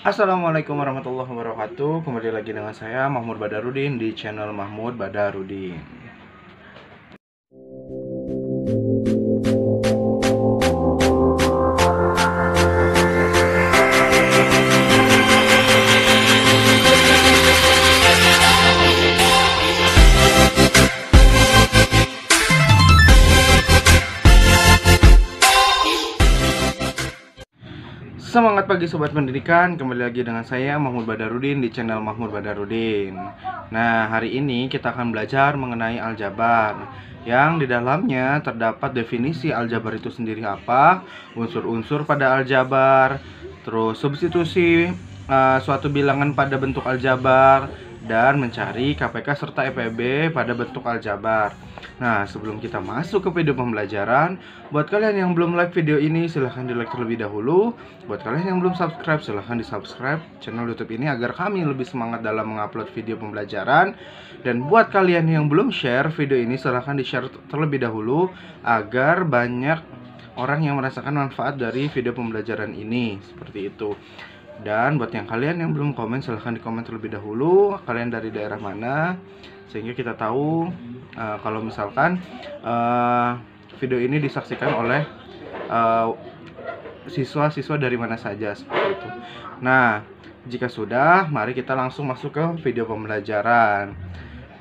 Assalamualaikum warahmatullahi wabarakatuh. Kembali lagi dengan saya Mahmud Badarudin di channel Mahmud Badarudin. Semangat pagi Sobat Pendidikan, kembali lagi dengan saya Mahmud Badarudin di channel Mahmud Badarudin. Nah, hari ini kita akan belajar mengenai aljabar, yang di dalamnya terdapat definisi aljabar itu sendiri apa, unsur-unsur pada aljabar, terus substitusi suatu bilangan pada bentuk aljabar, dan mencari KPK serta EPB pada bentuk aljabar. Nah, sebelum kita masuk ke video pembelajaran, buat kalian yang belum like video ini, silahkan di like terlebih dahulu. Buat kalian yang belum subscribe, silahkan di subscribe channel YouTube ini agar kami lebih semangat dalam mengupload video pembelajaran. Dan buat kalian yang belum share video ini, silahkan di share terlebih dahulu agar banyak orang yang merasakan manfaat dari video pembelajaran ini. Seperti itu. Dan buat yang kalian yang belum komen, silahkan di komen terlebih dahulu kalian dari daerah mana, sehingga kita tahu kalau misalkan video ini disaksikan oleh siswa-siswa dari mana saja, seperti itu. Nah, jika sudah, mari kita langsung masuk ke video pembelajaran.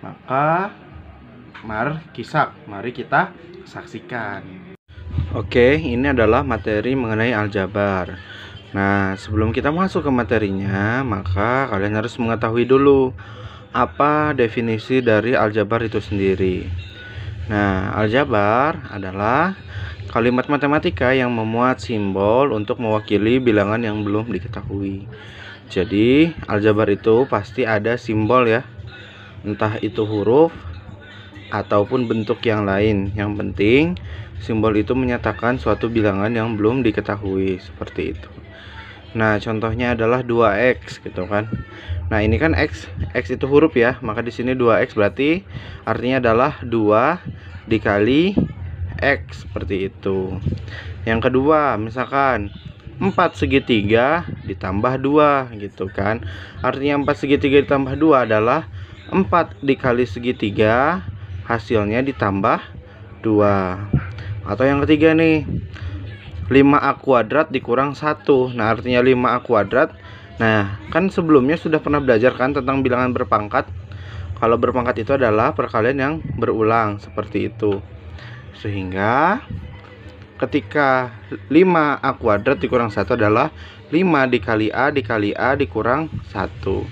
Maka mari kita saksikan. Oke, ini adalah materi mengenai aljabar. Nah, sebelum kita masuk ke materinya, maka kalian harus mengetahui dulu apa definisi dari aljabar itu sendiri. Nah, aljabar adalah kalimat matematika yang memuat simbol untuk mewakili bilangan yang belum diketahui. Jadi, aljabar itu pasti ada simbol ya, entah itu huruf ataupun bentuk yang lain. Yang penting, simbol itu menyatakan suatu bilangan yang belum diketahui, seperti itu. Nah, contohnya adalah 2x gitu kan. Nah, ini kan x itu huruf ya, maka di sini 2x berarti artinya adalah 2 dikali x, seperti itu. Yang kedua, misalkan 4 segitiga ditambah 2 gitu kan. Artinya 4 segitiga ditambah 2 adalah 4 dikali segitiga, hasilnya ditambah 2. Atau yang ketiga nih, 5A kuadrat dikurang 1. Nah, artinya 5A kuadrat. Nah, kan sebelumnya sudah pernah belajar kan tentang bilangan berpangkat. Kalau berpangkat itu adalah perkalian yang berulang, seperti itu. Sehingga ketika 5A kuadrat dikurang 1 adalah 5 dikali A dikali A dikurang 1.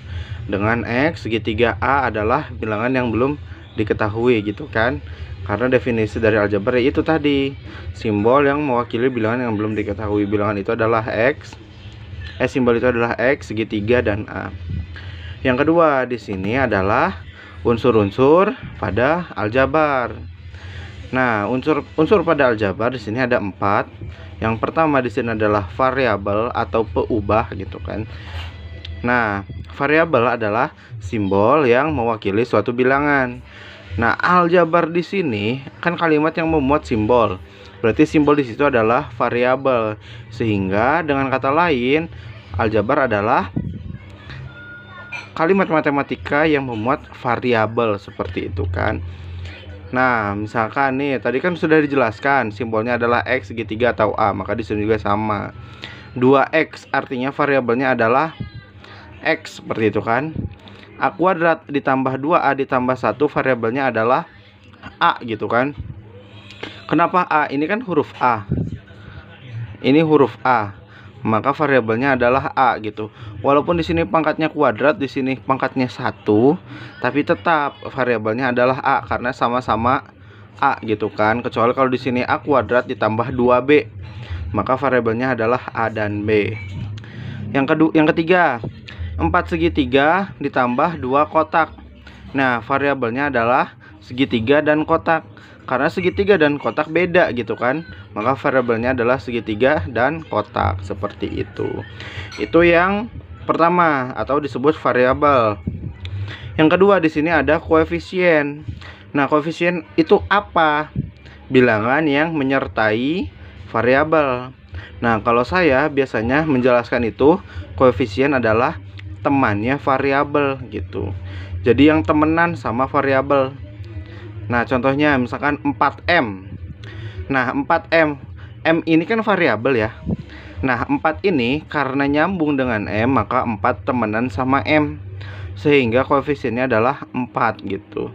Dengan X, segitiga A adalah bilangan yang belum diketahui gitu kan. Karena definisi dari aljabar itu tadi, simbol yang mewakili bilangan yang belum diketahui. Bilangan itu adalah X, simbol itu adalah X, segitiga, dan A. Yang kedua di sini adalah unsur-unsur pada aljabar. Nah, unsur pada aljabar di sini ada 4. Yang pertama di sini adalah variabel atau peubah gitu kan. Nah, variabel adalah simbol yang mewakili suatu bilangan. Nah, aljabar di sini kan kalimat yang memuat simbol. Berarti simbol di situ adalah variabel. Sehingga dengan kata lain, aljabar adalah kalimat matematika yang memuat variabel, seperti itu kan. Nah, misalkan nih, tadi kan sudah dijelaskan simbolnya adalah X, segitiga, atau A, maka di sini juga sama. 2X artinya variabelnya adalah X, seperti itu kan. A kuadrat ditambah 2A ditambah 1 variabelnya adalah A gitu kan. Kenapa A? Ini kan huruf A. Ini huruf A. Maka variabelnya adalah A gitu. Walaupun di sini pangkatnya kuadrat, di sini pangkatnya 1, tapi tetap variabelnya adalah A karena sama-sama A gitu kan. Kecuali kalau di sini A kuadrat ditambah 2B, maka variabelnya adalah A dan B. Yang ketiga, 4 segitiga ditambah 2 kotak. Nah, variabelnya adalah segitiga dan kotak. Karena segitiga dan kotak beda gitu kan. Maka variabelnya adalah segitiga dan kotak, seperti itu. Itu yang pertama atau disebut variabel. Yang kedua di sini ada koefisien. Nah, koefisien itu apa? Bilangan yang menyertai variabel. Nah, kalau saya biasanya menjelaskan itu koefisien adalah temannya variabel gitu. Jadi yang temenan sama variabel. Nah, contohnya misalkan 4M. Nah, 4M. M ini kan variabel ya. Nah, 4 ini karena nyambung dengan M, maka 4 temenan sama M. Sehingga koefisiennya adalah 4 gitu.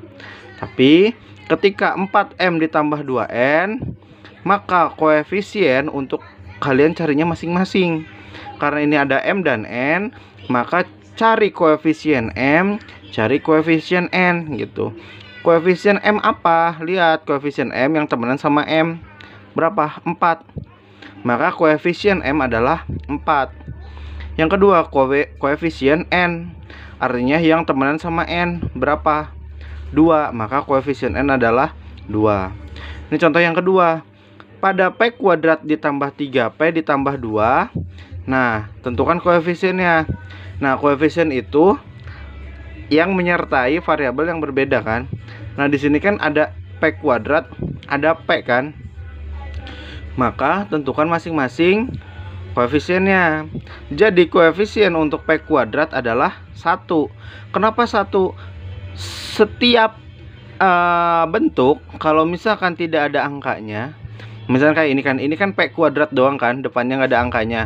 Tapi ketika 4M ditambah 2N, maka koefisien untuk kalian carinya masing-masing. Karena ini ada M dan N, maka cari koefisien M, cari koefisien N gitu. Koefisien M apa? Lihat koefisien M yang temenan sama M. Berapa? 4. Maka koefisien M adalah 4. Yang kedua, koefisien N. Artinya yang temenan sama N. Berapa? 2. Maka koefisien N adalah 2. Ini contoh yang kedua. Pada P kuadrat ditambah 3P ditambah 2. Nah, tentukan koefisiennya. Nah, koefisien itu yang menyertai variabel yang berbeda kan. Nah, di sini kan ada P kuadrat, ada P kan. Maka tentukan masing-masing koefisiennya. Jadi koefisien untuk P kuadrat adalah 1. Kenapa 1? Setiap bentuk kalau misalkan tidak ada angkanya, misalnya kayak ini kan P kuadrat doang kan, depannya nggak ada angkanya,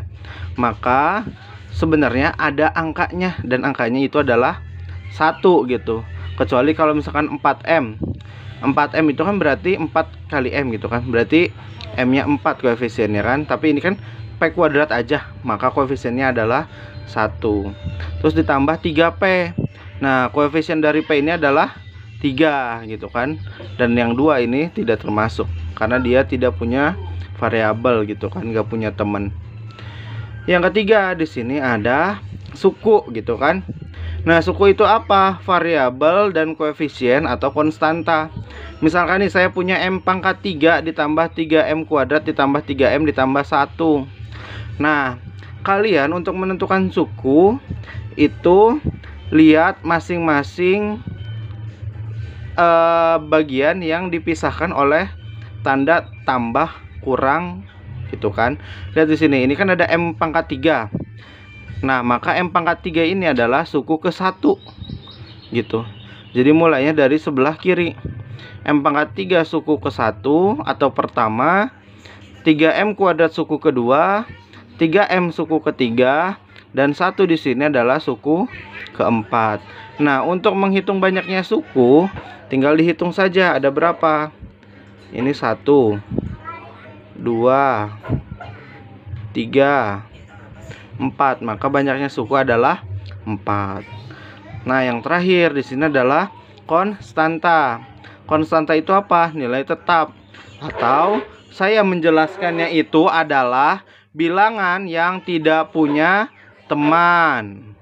maka sebenarnya ada angkanya, dan angkanya itu adalah 1 gitu. Kecuali kalau misalkan 4M. 4M itu kan berarti 4 kali M gitu kan, berarti M nya 4 koefisiennya kan. Tapi ini kan P kuadrat aja, maka koefisiennya adalah 1. Terus ditambah 3P. Nah, koefisien dari P ini adalah 3 gitu kan. Dan yang 2 ini tidak termasuk karena dia tidak punya variabel gitu kan, nggak punya teman. Yang ketiga di sini ada suku gitu kan. Nah, suku itu apa? Variabel dan koefisien atau konstanta. Misalkan nih saya punya M pangkat 3 ditambah 3M kuadrat ditambah 3M ditambah 1. Nah, kalian untuk menentukan suku itu lihat masing-masing bagian yang dipisahkan oleh tanda tambah kurang gitu kan. Lihat di sini, ini kan ada M pangkat 3. Nah, maka M pangkat 3 ini adalah suku ke-1 gitu. Jadi mulainya dari sebelah kiri. M pangkat 3 suku ke-1 atau pertama, 3M kuadrat suku kedua, 3M suku ketiga, dan 1 di sini adalah suku keempat. Nah, untuk menghitung banyaknya suku, tinggal dihitung saja ada berapa. Ini 1, 2, 3, 4. Maka banyaknya suku adalah 4. Nah, yang terakhir di sini adalah konstanta. Konstanta itu apa? Nilai tetap. Atau saya menjelaskannya itu adalah bilangan yang tidak punya teman.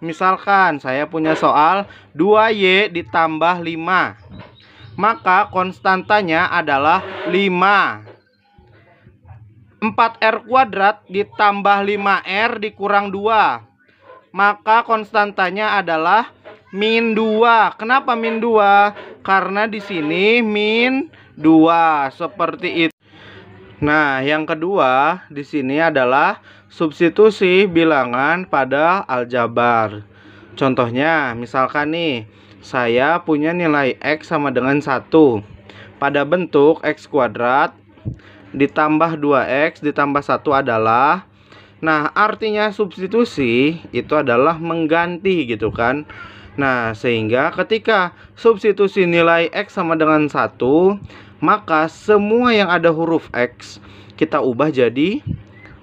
Misalkan saya punya soal 2Y ditambah 5. Maka konstantanya adalah 5. 4R kuadrat ditambah 5R dikurang 2. Maka konstantanya adalah min 2. Kenapa min 2? Karena di sini min 2 seperti itu. Nah, yang kedua di sini adalah substitusi bilangan pada aljabar. Contohnya, misalkan nih, saya punya nilai X sama dengan 1 pada bentuk X kuadrat ditambah 2X ditambah 1 adalah, nah artinya substitusi itu adalah mengganti gitu kan. Nah, sehingga ketika substitusi nilai X sama dengan 1, maka semua yang ada huruf X kita ubah jadi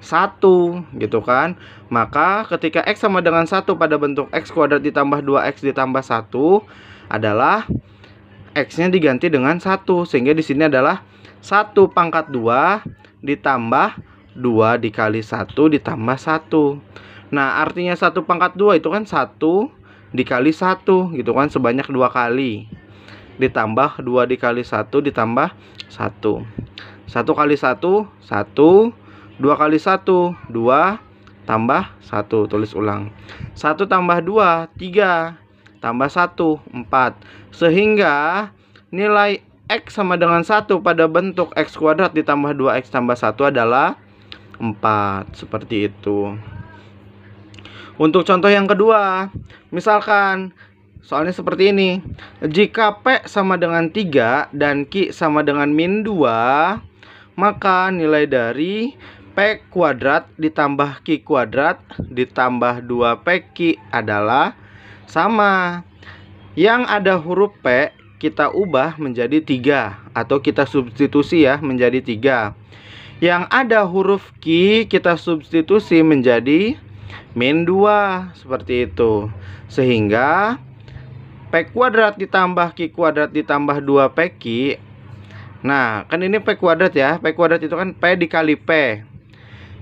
1 gitu kan. Maka ketika X sama dengan 1 pada bentuk X kuadrat ditambah 2X ditambah 1 adalah X nya diganti dengan 1. Sehingga di sini adalah 1 pangkat 2 ditambah 2 dikali 1 ditambah 1. Nah, artinya 1 pangkat 2 itu kan 1 dikali 1 gitu kan, sebanyak 2 kali. Ditambah 2 dikali 1 ditambah 1. 1 kali 1, 1. 2 kali 1, 2. Tambah 1, tulis ulang. 1 tambah 2, 3. Tambah 1, 4. Sehingga nilai X sama dengan 1 pada bentuk X kuadrat ditambah 2X tambah 1 adalah 4. Seperti itu. Untuk contoh yang kedua, misalkan soalnya seperti ini. Jika P sama dengan 3 dan Q sama dengan min 2, maka nilai dari P kuadrat ditambah Q kuadrat ditambah 2PQ adalah sama. Yang ada huruf P kita ubah menjadi 3 atau kita substitusi ya menjadi 3. Yang ada huruf Q kita substitusi menjadi min 2. Seperti itu. Sehingga P kuadrat ditambah Q kuadrat ditambah 2PQ. Nah, kan ini P kuadrat ya. P kuadrat itu kan P dikali P.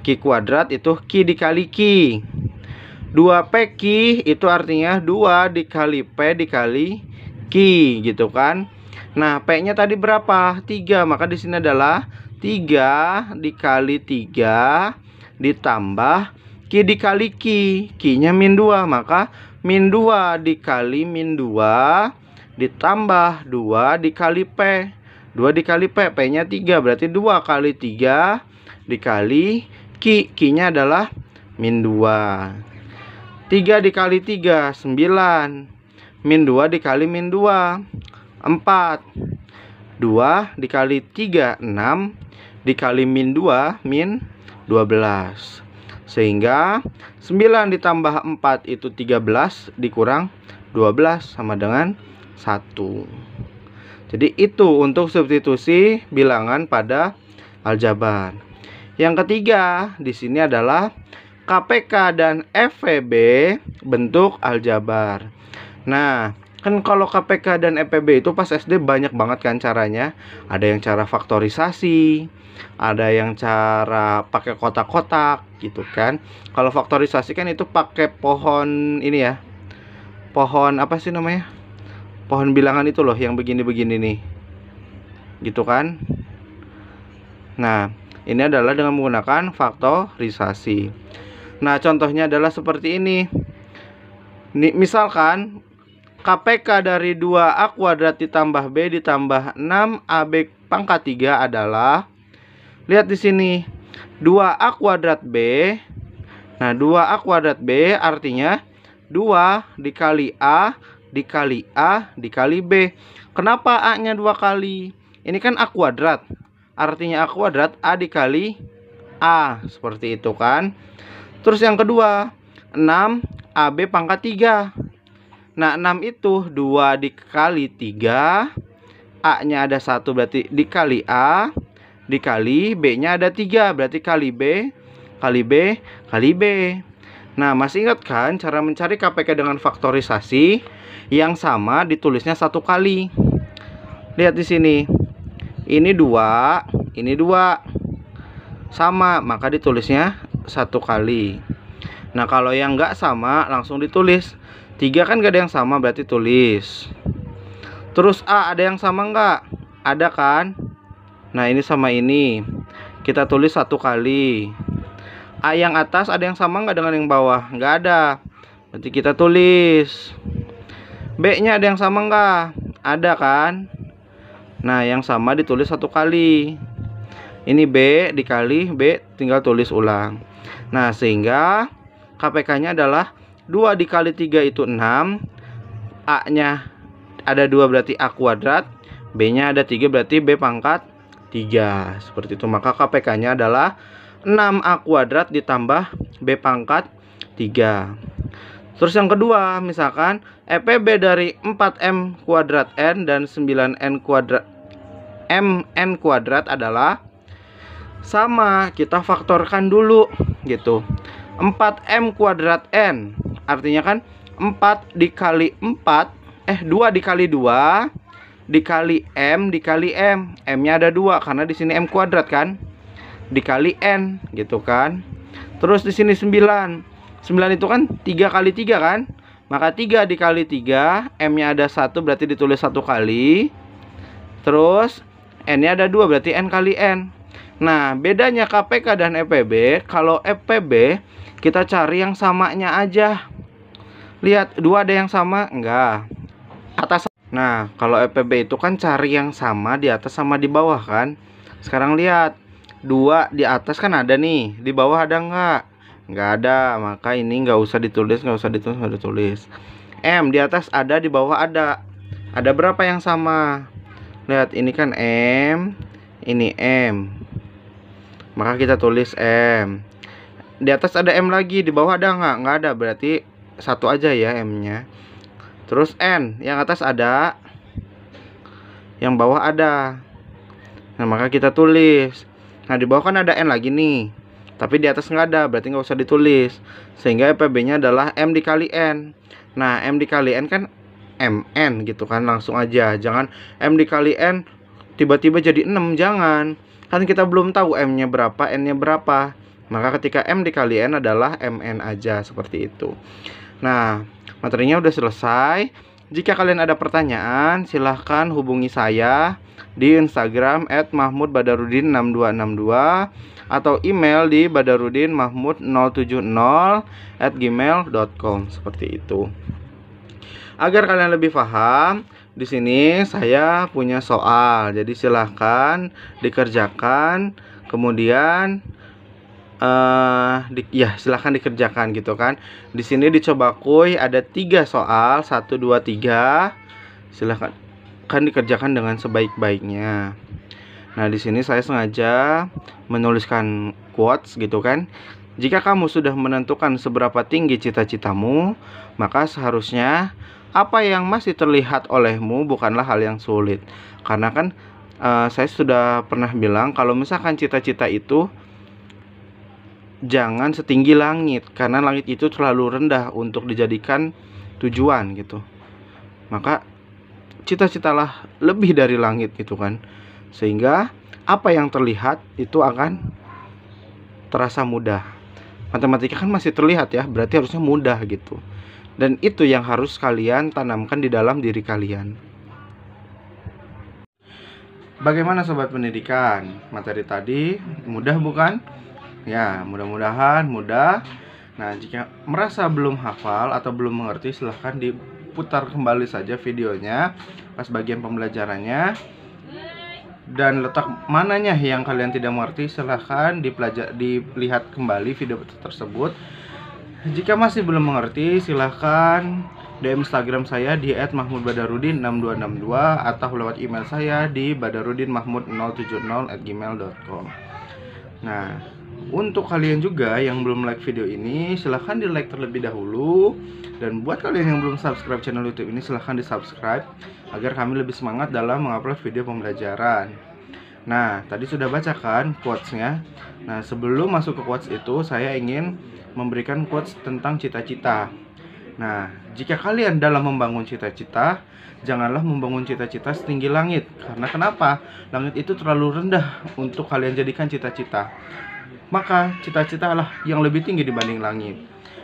Q kuadrat itu Q dikali Q. 2PQ itu artinya 2 dikali P dikali Q gitu kan. Nah, P-nya tadi berapa? 3. Maka di sini adalah 3 dikali 3 ditambah Q dikali Q. Q-nya min 2. Maka min 2 dikali min 2 ditambah 2 dikali P. 2 dikali P, P-nya 3. Berarti 2 kali 3 dikali Q. Q-nya adalah min 2. 3 dikali 3, 9. Min 2 dikali min 2, 4. 2 dikali 3, 6. Dikali min 2, min 12. Sehingga 9 ditambah 4 itu 13 dikurang 12 sama dengan 1. Jadi itu untuk substitusi bilangan pada aljabar. Yang ketiga di sini adalah KPK dan FVB bentuk aljabar. Nah, kan kalau KPK dan FVB itu pas SD banyak banget kan caranya. Ada yang cara faktorisasi, ada yang cara pakai kotak-kotak gitu kan. Kalau faktorisasi kan itu pakai pohon ini ya. Pohon apa sih namanya? Pohon bilangan itu loh yang begini-begini nih. Gitu kan? Nah, ini adalah dengan menggunakan faktorisasi. Nah, contohnya adalah seperti ini. Misalkan KPK dari 2A kuadrat ditambah B ditambah 6AB pangkat 3 adalah, lihat di sini, 2A kuadrat B. Nah, 2A kuadrat B artinya 2 dikali A dikali A dikali B. Kenapa A-nya 2 kali? Ini kan A kuadrat. Artinya A kuadrat A dikali A. Seperti itu kan. Terus yang kedua, 6 AB pangkat 3. Nah, 6 itu 2 dikali 3. A-nya ada 1 berarti dikali A. Dikali B-nya ada 3 berarti kali B. Kali B. Kali B. Nah, masih ingat kan cara mencari KPK dengan faktorisasi? Yang sama ditulisnya 1 kali. Lihat di sini. Ini 2, ini 2. Sama, maka ditulisnya 1 kali. Nah, kalau yang enggak sama langsung ditulis. 3 kan gak ada yang sama berarti tulis. Terus A ada yang sama enggak? Ada kan? Nah, ini sama ini. Kita tulis 1 kali. A yang atas ada yang sama enggak dengan yang bawah? Enggak ada. Berarti kita tulis. B-nya ada yang sama enggak? Ada kan? Nah, yang sama ditulis 1 kali. Ini B dikali B, tinggal tulis ulang. Nah, sehingga KPK-nya adalah 2 dikali 3 itu 6. A-nya ada 2 berarti A kuadrat. B-nya ada 3 berarti B pangkat 3. Seperti itu. Maka KPK-nya adalah 6A kuadrat ditambah B pangkat 3. Terus yang kedua, misalkan EPB dari 4M kuadrat N dan 9N kuadrat MN kuadrat adalah sama. Kita faktorkan dulu gitu. 4M kuadrat N artinya kan 4 dikali 4 2 dikali 2 dikali M dikali M. M-nya ada 2 karena di sini M kuadrat kan. Dikali N gitu kan. Terus di sini 9. 9 itu kan 3 kali 3 kan. Maka 3 dikali 3, M-nya ada 1 berarti ditulis 1 kali. Terus N-nya ada 2 berarti N kali N. Nah, bedanya KPK dan EPB, kalau EPB kita cari yang samanya aja. Lihat, 2 ada yang sama? Enggak. Atas. Nah, kalau EPB itu kan cari yang sama di atas sama di bawah kan. Sekarang lihat. 2 di atas kan ada nih, di bawah ada nggak? Nggak ada, maka ini nggak usah ditulis, nggak ditulis. M di atas ada, di bawah ada. Ada berapa yang sama? Lihat, ini kan M, ini M. Maka kita tulis M. Di atas ada M lagi, di bawah ada nggak? Nggak ada, berarti satu aja ya M-nya. Terus N, yang atas ada, yang bawah ada. Nah, maka kita tulis. Nah, di bawah kan ada N lagi nih, tapi di atas nggak ada, berarti nggak usah ditulis. Sehingga EPB-nya adalah M dikali N. Nah, M dikali N kan MN gitu kan, langsung aja. Jangan M dikali N tiba-tiba jadi 6, jangan. Kan kita belum tahu M-nya berapa, N-nya berapa. Maka ketika M dikali N adalah MN aja, seperti itu. Nah, materinya udah selesai. Jika kalian ada pertanyaan, silahkan hubungi saya di Instagram @mahmudbadarudin6262 atau email di badarudinmahmud070@gmail.com, seperti itu. Agar kalian lebih paham, di sini saya punya soal. Jadi silahkan dikerjakan, kemudian silahkan dikerjakan gitu kan. Di sini dicoba kuy ada 3 soal, 1, 2, 3. Silahkan kan dikerjakan dengan sebaik-baiknya. Nah, di sini saya sengaja menuliskan quotes gitu kan. Jika kamu sudah menentukan seberapa tinggi cita-citamu, maka seharusnya apa yang masih terlihat olehmu bukanlah hal yang sulit. Karena kan saya sudah pernah bilang kalau misalkan cita-cita itu jangan setinggi langit, karena langit itu terlalu rendah untuk dijadikan tujuan gitu. Maka cita-citalah lebih dari langit gitu kan, sehingga apa yang terlihat itu akan terasa mudah. Matematika kan masih terlihat ya, berarti harusnya mudah gitu. Dan itu yang harus kalian tanamkan di dalam diri kalian. Bagaimana sobat pendidikan? Materi tadi mudah bukan? Ya, mudah-mudahan mudah. Nah, jika merasa belum hafal atau belum mengerti, silahkan diputar kembali saja videonya pas bagian pembelajarannya. Dan letak mananya yang kalian tidak mengerti, silahkan dilihat kembali video tersebut. Jika masih belum mengerti, silahkan DM Instagram saya di @mahmudbadarudin6262 atau lewat email saya di badarudinmahmud070@gmail.com. Nah, untuk kalian juga yang belum like video ini, silahkan di like terlebih dahulu. Dan buat kalian yang belum subscribe channel YouTube ini, silahkan di subscribe agar kami lebih semangat dalam mengupload video pembelajaran. Nah, tadi sudah bacakan quotes-nya. Nah, sebelum masuk ke quotes itu, saya ingin memberikan quotes tentang cita-cita. Nah, jika kalian dalam membangun cita-cita, janganlah membangun cita-cita setinggi langit. Karena kenapa? Langit itu terlalu rendah untuk kalian jadikan cita-cita. Maka cita-citalah yang lebih tinggi dibanding langit.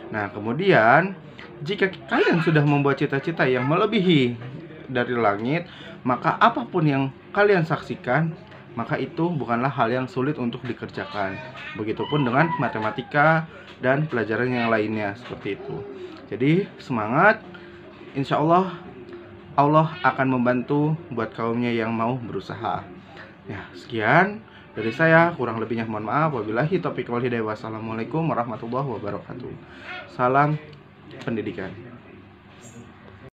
Nah, kemudian jika kalian sudah membuat cita-cita yang melebihi dari langit, maka apapun yang kalian saksikan, maka itu bukanlah hal yang sulit untuk dikerjakan. Begitupun dengan matematika dan pelajaran yang lainnya, seperti itu. Jadi semangat, insya Allah Allah akan membantu buat kaumnya yang mau berusaha. Ya, sekian dari saya, kurang lebihnya mohon maaf. Wabillahi taufiq wal hidayah. Wassalamualaikum warahmatullahi wabarakatuh. Salam pendidikan.